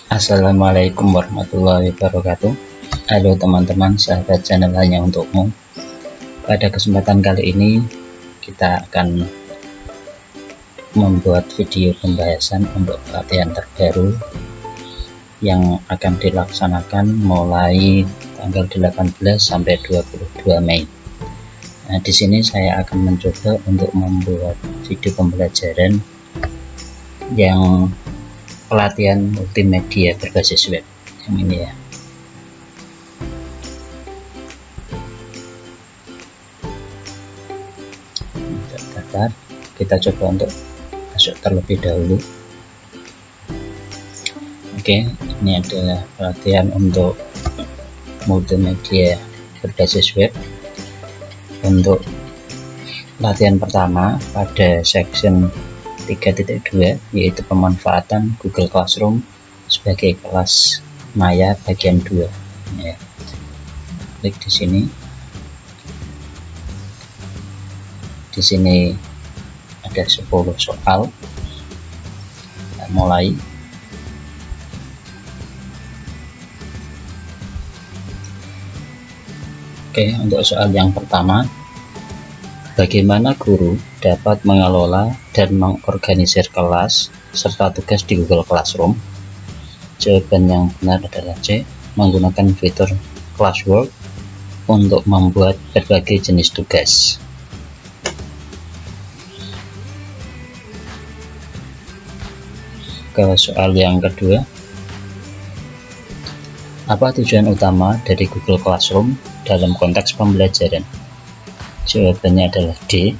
Assalamualaikum warahmatullahi wabarakatuh. Halo teman-teman, sahabat channel Hanya Untukmu. Pada kesempatan kali ini kita akan membuat video pembahasan untuk pelatihan terbaru yang akan dilaksanakan mulai tanggal 18 sampai 22 Mei. Nah, di sini saya akan mencoba untuk membuat video pembelajaran yang pelatihan multimedia berbasis web yang ini ya. Untuk daftar, kita coba untuk masuk terlebih dahulu. Oke, ini adalah pelatihan untuk multimedia berbasis web. Untuk latihan pertama pada section 3.2 yaitu pemanfaatan Google Classroom sebagai kelas maya bagian 2 ya. Klik di sini. Di sini ada 10 soal. Kita mulai. Oke, untuk soal yang pertama, bagaimana guru dapat mengelola dan mengorganisir kelas serta tugas di Google Classroom? Jawaban yang benar adalah C. Menggunakan fitur Classwork untuk membuat berbagai jenis tugas. Ke soal yang kedua, apa tujuan utama dari Google Classroom dalam konteks pembelajaran? Jawabannya adalah D.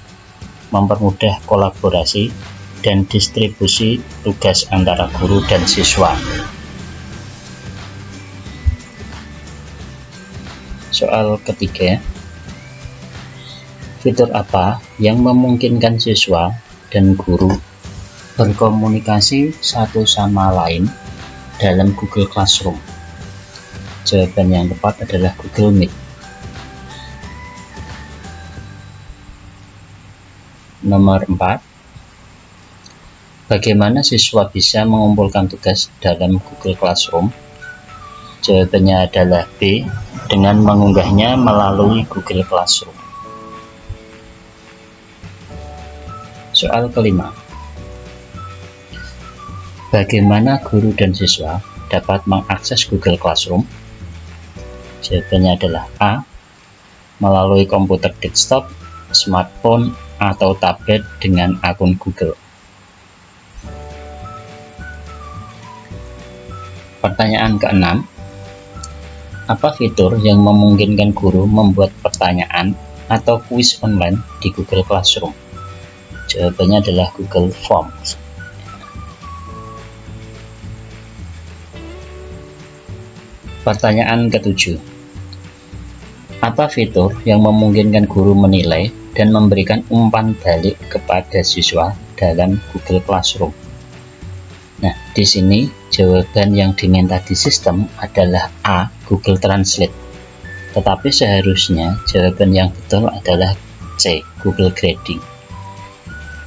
Mempermudah kolaborasi dan distribusi tugas antara guru dan siswa. Soal ketiga, fitur apa yang memungkinkan siswa dan guru berkomunikasi satu sama lain dalam Google Classroom? Jawaban yang tepat adalah Google Meet. Nomor 4, bagaimana siswa bisa mengumpulkan tugas dalam Google Classroom? Jawabannya adalah B. Dengan mengunggahnya melalui Google Classroom. Soal kelima, bagaimana guru dan siswa dapat mengakses Google Classroom? Jawabannya adalah A. Melalui komputer desktop, smartphone, atau tablet dengan akun Google. Pertanyaan ke-6, apa fitur yang memungkinkan guru membuat pertanyaan atau kuis online di Google Classroom? Jawabannya adalah Google Forms. Pertanyaan ke-7, apa fitur yang memungkinkan guru menilai dan memberikan umpan balik kepada siswa dalam Google Classroom? Nah, di sini jawaban yang diminta di sistem adalah A. Google Translate. Tetapi seharusnya jawaban yang betul adalah C. Google Grading.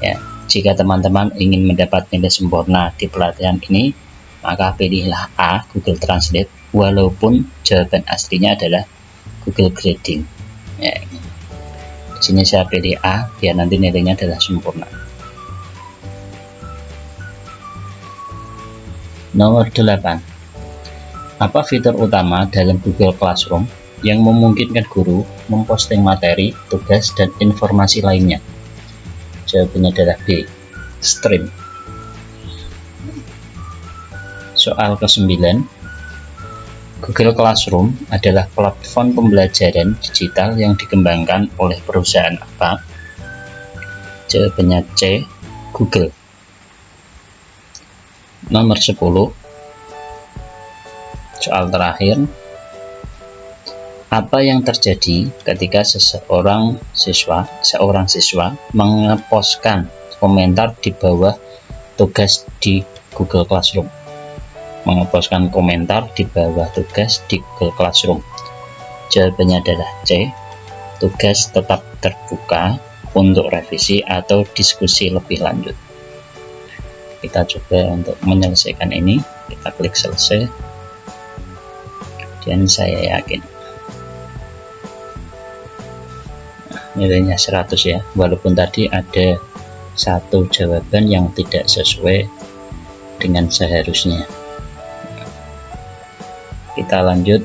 Ya, jika teman-teman ingin mendapat nilai sempurna di pelatihan ini, maka pilihlah A. Google Translate, walaupun jawaban aslinya adalah Google Grading. Ya, di sini saya pilih A biar nanti nilainya adalah sempurna. Nomor 8, apa fitur utama dalam Google Classroom yang memungkinkan guru memposting materi, tugas, dan informasi lainnya? Jawabannya adalah B. Stream. Soal ke-9, Google Classroom adalah platform pembelajaran digital yang dikembangkan oleh perusahaan apa? Jawabannya C. Google. Nomor 10, soal terakhir, apa yang terjadi ketika seorang siswa mengepostkan komentar di bawah tugas di Google Classroom? Mengepostkan komentar di bawah tugas di Google Classroom. Jawabannya adalah C. Tugas tetap terbuka untuk revisi atau diskusi lebih lanjut. Kita coba untuk menyelesaikan ini. Kita klik selesai dan saya yakin. Nilainya 100 ya, walaupun tadi ada satu jawaban yang tidak sesuai dengan seharusnya. Kita lanjut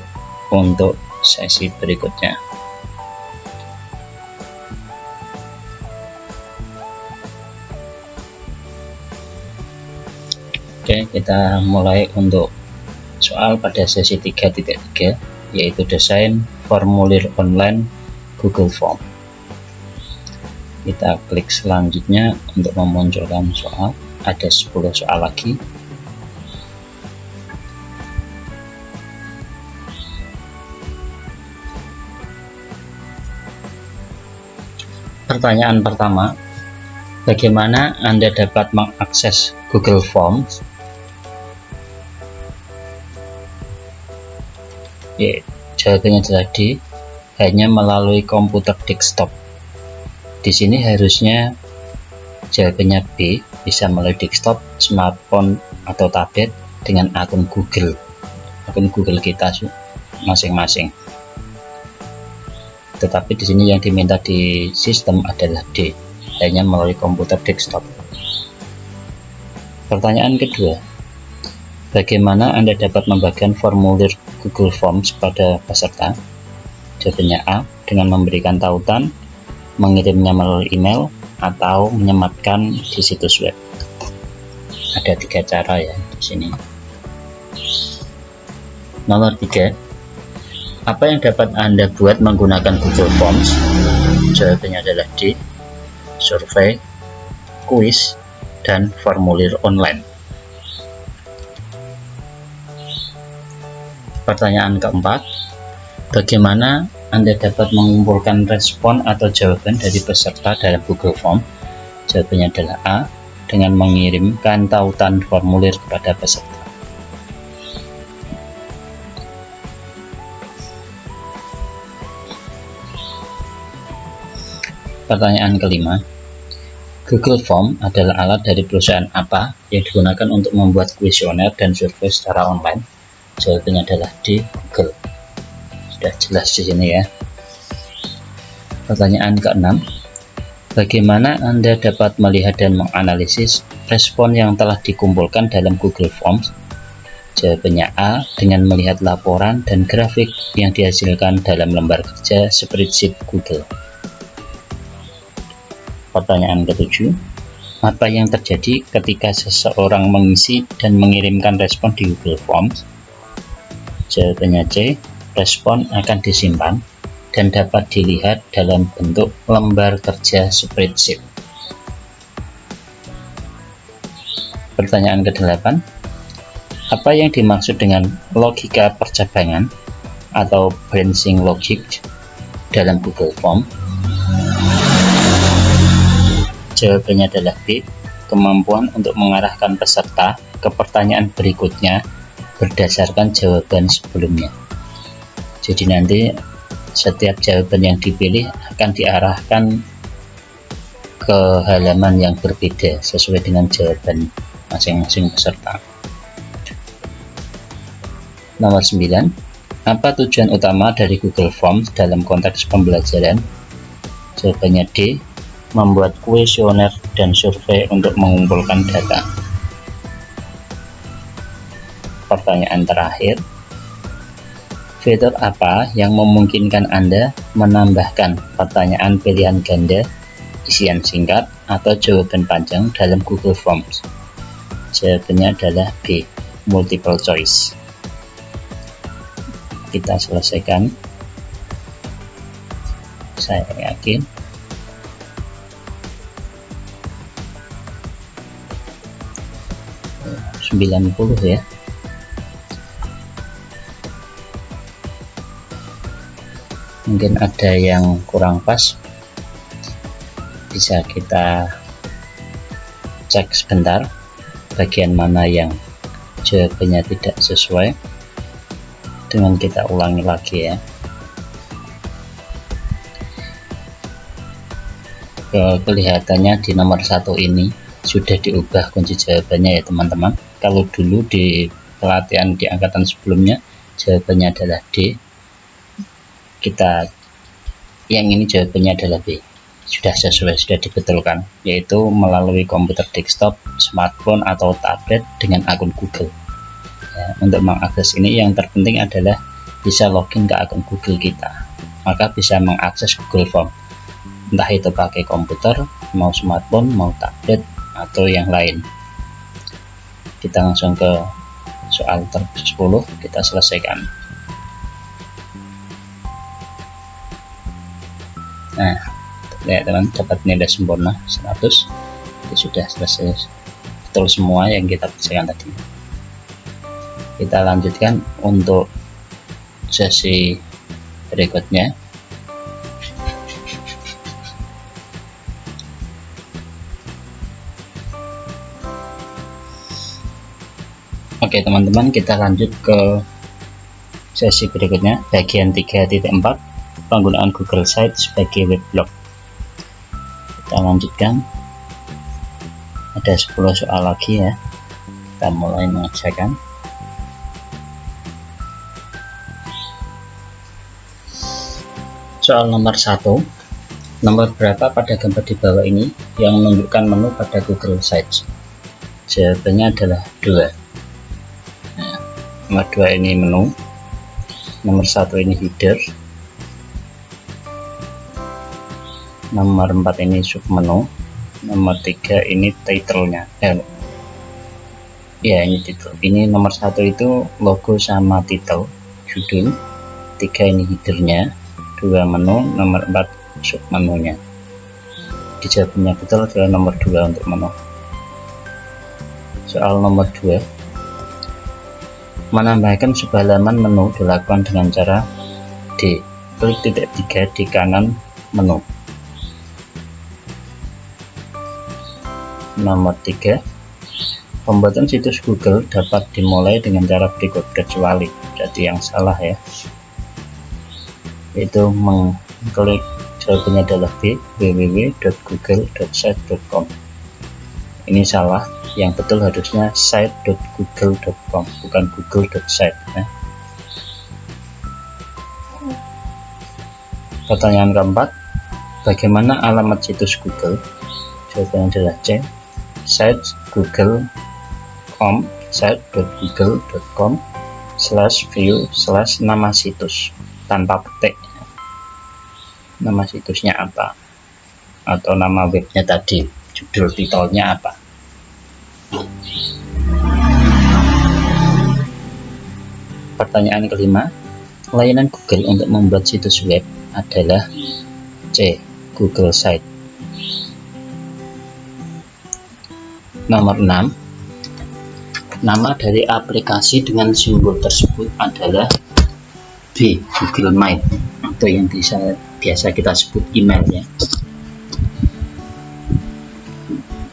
untuk sesi berikutnya. Oke, kita mulai untuk soal pada sesi 3.3, yaitu desain formulir online Google Form. Kita klik selanjutnya untuk memunculkan soal. Ada 10 soal lagi. Pertanyaan pertama, bagaimana Anda dapat mengakses Google Forms? Ya, jawabannya adalah D, hanya melalui komputer desktop. Di sini harusnya jawabannya B, bisa melalui desktop, smartphone atau tablet dengan akun Google kita masing-masing. Tetapi di sini yang diminta di sistem adalah D, hanya melalui komputer desktop. Pertanyaan kedua, bagaimana Anda dapat membagikan formulir Google Forms pada peserta? Jawabannya A, dengan memberikan tautan, mengirimnya melalui email, atau menyematkan di situs web. Ada 3 cara ya di sini. Nomor 3, apa yang dapat Anda buat menggunakan Google Forms? Jawabannya adalah D, survei, kuis, dan formulir online. Pertanyaan keempat, bagaimana Anda dapat mengumpulkan respon atau jawaban dari peserta dalam Google Form? Jawabannya adalah A, dengan mengirimkan tautan formulir kepada peserta. Pertanyaan kelima, Google Form adalah alat dari perusahaan apa yang digunakan untuk membuat kuesioner dan survei secara online? Jawabannya adalah D, Google. Sudah jelas di sini ya. Pertanyaan keenam, bagaimana Anda dapat melihat dan menganalisis respon yang telah dikumpulkan dalam Google Forms? Jawabannya A, dengan melihat laporan dan grafik yang dihasilkan dalam lembar kerja spreadsheet Google. Pertanyaan ketujuh, apa yang terjadi ketika seseorang mengisi dan mengirimkan respon di Google Forms? Jawabannya C, respon akan disimpan dan dapat dilihat dalam bentuk lembar kerja spreadsheet. Pertanyaan ke-8, apa yang dimaksud dengan logika percabangan atau branching logic dalam Google Form? Jawabannya adalah B, kemampuan untuk mengarahkan peserta ke pertanyaan berikutnya berdasarkan jawaban sebelumnya. Jadi nanti setiap jawaban yang dipilih akan diarahkan ke halaman yang berbeda sesuai dengan jawaban masing-masing peserta. Nomor 9, apa tujuan utama dari Google Forms dalam konteks pembelajaran? Jawabannya D, membuat kuesioner dan survei untuk mengumpulkan data. Pertanyaan terakhir, fitur apa yang memungkinkan Anda menambahkan pertanyaan pilihan ganda, isian singkat, atau jawaban panjang dalam Google Forms? Jawabannya adalah B, multiple choice. Kita selesaikan. Saya yakin. Sembilan 90 ya. Mungkin ada yang kurang pas, bisa kita cek sebentar bagian mana yang jawabannya tidak sesuai, dengan kita ulangi lagi ya. Kelihatannya di nomor 1 ini sudah diubah kunci jawabannya ya teman-teman. Kalau dulu di pelatihan di angkatan sebelumnya? Jawabannya adalah D. Yang ini jawabannya adalah B. Sudah sesuai, sudah dibetulkan, yaitu melalui komputer desktop, smartphone atau tablet dengan akun Google. Ya, untuk mengakses ini yang terpenting adalah bisa login ke akun Google kita, maka bisa mengakses Google Form, entah itu pakai komputer, mau smartphone, mau tablet, atau yang lain. Kita langsung ke soal ke-10, kita selesaikan. Nah, lihat teman, dapat nilai sempurna 100. Itu sudah selesai, betul semua yang kita kerjakan tadi. Kita lanjutkan untuk sesi berikutnya. Oke teman-teman, kita lanjut ke sesi berikutnya, bagian 3.4, penggunaan Google Sites sebagai web blog. Kita lanjutkan, ada 10 soal lagi ya. Kita mulai mengerjakan. Soal nomor 1, nomor berapa pada gambar di bawah ini yang menunjukkan menu pada Google Sites? Jawabannya adalah 2. Nah, nomor 2 ini menu, nomor 1 ini header, nomor 4 ini submenu, nomor 3 ini title-nya. Ya, ini title. Ini nomor 1 itu logo sama title, judul, 3 ini headernya, 2 menu, nomor 4 submenunya. Jawabannya betul adalah nomor 2 untuk menu. Soal nomor 2, menambahkan sebuah halaman menu dilakukan dengan cara D. Klik titik 3 di kanan menu. Nomor 3, pembuatan situs Google dapat dimulai dengan cara berikut kecuali, jadi yang salah ya, yaitu mengklik, jawabannya adalah B, www.google.site.com. Ini salah, yang betul harusnya site.google.com, bukan google.site ya. Pertanyaan keempat, bagaimana alamat situs Google? Jawabannya adalah C, site.google.com, site.google.com/view/nama situs, tanpa petik nama situsnya apa atau nama webnya tadi, judul titelnya apa. Pertanyaan kelima, layanan Google untuk membuat situs web adalah C, Google Site. Nomor 6, nama dari aplikasi dengan simbol tersebut adalah B, Google Mail, atau yang biasa kita sebut email ya.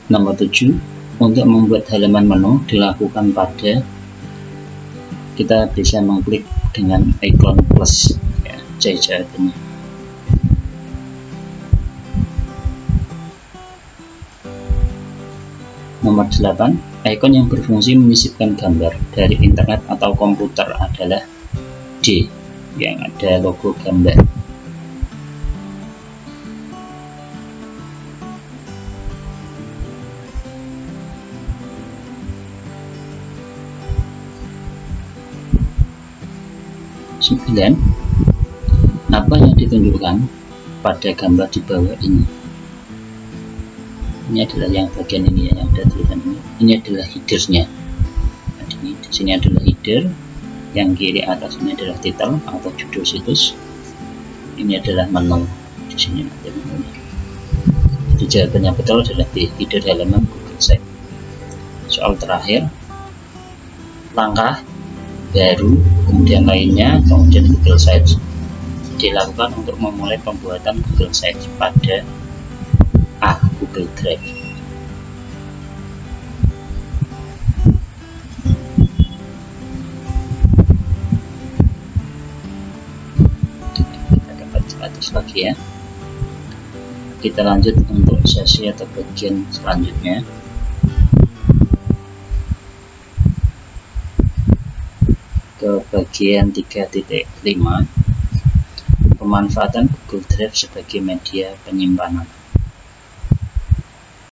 Nomor 7, untuk membuat halaman menu dilakukan pada, kita bisa mengklik dengan ikon plus ya, C jawabannya. Nomor 8, ikon yang berfungsi menyisipkan gambar dari internet atau komputer adalah D, yang ada logo gambar. Sembilan, apa yang ditunjukkan pada gambar di bawah ini? Ini adalah yang bagian ini ya, yang ada tulisan ini. Ini adalah headernya. Di sini adalah header, yang kiri atas ini adalah title atau judul situs. Ini adalah menu. Di sini ada menunya. Jadi jawabannya betul adalah B, header halaman Google Site. Soal terakhir, langkah baru, kemudian lainnya, kemudian Google Sites dilakukan untuk memulai pembuatan Google Sites pada A, Google Drive. Kita dapat 100 lagi ya. Kita lanjut untuk sesi atau bagian selanjutnya. ke bagian 3.5, pemanfaatan Google Drive sebagai media penyimpanan.